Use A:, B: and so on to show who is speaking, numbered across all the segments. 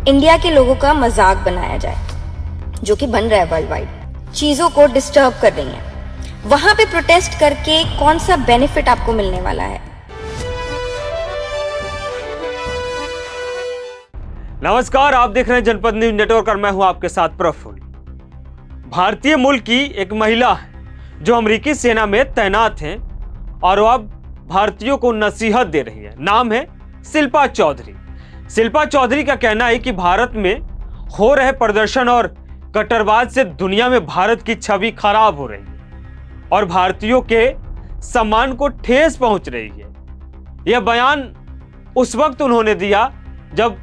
A: India के लोगों का मजाक बनाया जाए, जो कि बन रहा है वर्ल्ड वाइड, चीजों को डिस्टर्ब कर रही हैं। वहां पे प्रोटेस्ट करके कौन सा बेनिफिट आपको मिलने वाला है?
B: नमस्कार, आप देख रहे हैं जनपद न्यूज नेटवर्क और मैं हूं आपके साथ प्रफुल्ल। भारतीय मूल की एक महिला है जो अमेरिकी सेना में तैनात हैं और वो अब भारतीयों को नसीहत दे रही है। नाम है शिल्पा चौधरी। शिल्पा चौधरी का कहना है कि भारत में हो रहे प्रदर्शन और कट्टरवाद से दुनिया में भारत की छवि खराब हो रही है और भारतीयों के सम्मान को ठेस पहुंच रही है। यह बयान उस वक्त उन्होंने दिया जब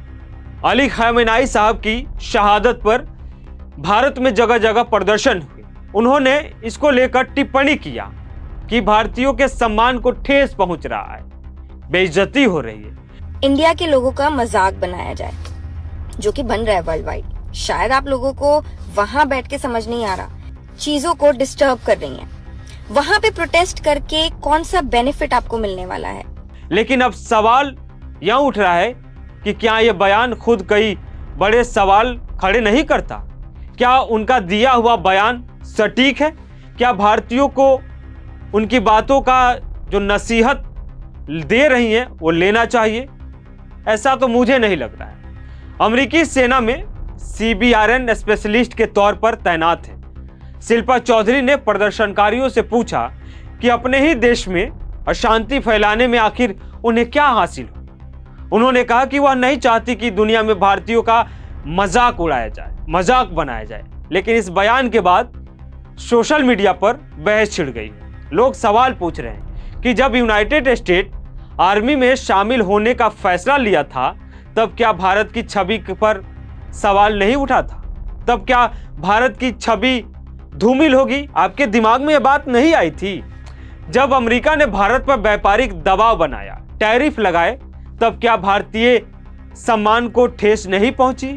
B: अली खamenei साहब की शहादत पर भारत में जगह जगह प्रदर्शन हुए। उन्होंने इसको लेकर टिप्पणी किया कि भारतीयों के सम्मान को ठेस पहुंच रहा है, बेइज्जती हो रही है।
A: इंडिया के लोगों का मजाक बनाया जाए, जो कि बन रहा है वर्ल्ड वाइड। शायद आप लोगों को वहां बैठ के समझ नहीं आ रहा, चीजों को डिस्टर्ब कर रही हैं। वहां पे प्रोटेस्ट करके कौन सा बेनिफिट आपको मिलने वाला है?
B: लेकिन अब सवाल यह उठ रहा है कि क्या यह बयान खुद कई बड़े सवाल खड़े नहीं करता? क्या उनका दिया हुआ बयान सटीक है? क्या भारतीयों को उनकी बातों का जो नसीहत दे रही हैं वो लेना चाहिए? ऐसा तो मुझे नहीं लग रहा है। अमेरिकी सेना में CBRN स्पेशलिस्ट के तौर पर तैनात हैं। शिल्पा चौधरी ने प्रदर्शनकारियों से पूछा कि अपने ही देश में अशांति फैलाने में आखिर उन्हें क्या हासिल हो। उन्होंने कहा कि वह नहीं चाहती कि दुनिया में भारतीयों का मजाक उड़ाया जाए, मजाक बनाया जाए। लेकिन इस बयान के बाद सोशल मीडिया पर बहस छिड़ गई है। लोग सवाल पूछ रहे हैं कि जब यूनाइटेड स्टेट आर्मी में शामिल होने का फैसला लिया था तब क्या भारत की छवि पर सवाल नहीं उठा था? तब क्या भारत की छवि धूमिल होगी? आपके दिमाग में यह बात नहीं आई थी? जब अमेरिका ने भारत पर व्यापारिक दबाव बनाया, टैरिफ लगाए, तब क्या भारतीय सम्मान को ठेस नहीं पहुंची?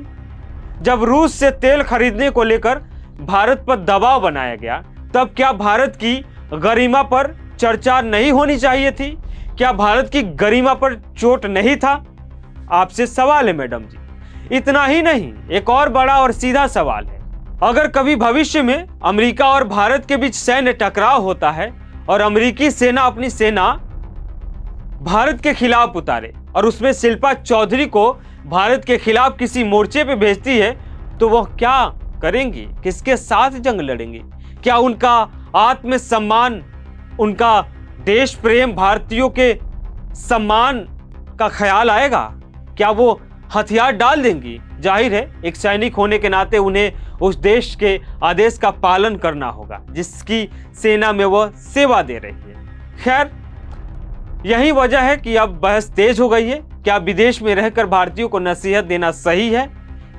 B: जब रूस से तेल खरीदने को लेकर भारत पर दबाव बनाया गया, तब क्या भारत की गरिमा पर चर्चा नहीं होनी चाहिए थी? क्या भारत की गरिमा पर चोट नहीं था? आपसे सवाल है मैडम जी। इतना ही नहीं, एक और बड़ा और सीधा सवाल है। अगर कभी भविष्य में अमेरिका और भारत के बीच सैन्य टकराव होता है और अमेरिकी सेना अपनी सेना भारत के खिलाफ उतारे और उसमें शिल्पा चौधरी को भारत के खिलाफ किसी मोर्चे पे भेजती है, तो वह क्या करेंगी? किसके साथ जंग लड़ेंगी? क्या उनका आत्मसम्मान, उनका देश प्रेम, भारतीयों के सम्मान का ख्याल आएगा? क्या वो हथियार डाल देंगी? जाहिर है, एक सैनिक होने के नाते उन्हें उस देश के आदेश का पालन करना होगा जिसकी सेना में वह सेवा दे रही है। खैर, यही वजह है कि अब बहस तेज हो गई है। क्या विदेश में रहकर भारतीयों को नसीहत देना सही है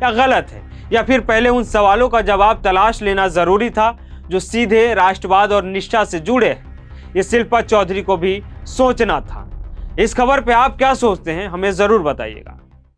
B: या गलत है? या फिर पहले उन सवालों का जवाब तलाश लेना जरूरी था जो सीधे राष्ट्रवाद और निष्ठा से जुड़े हैं? ये शिल्पा चौधरी को भी सोचना था। इस खबर पे आप क्या सोचते हैं, हमें जरूर बताइएगा।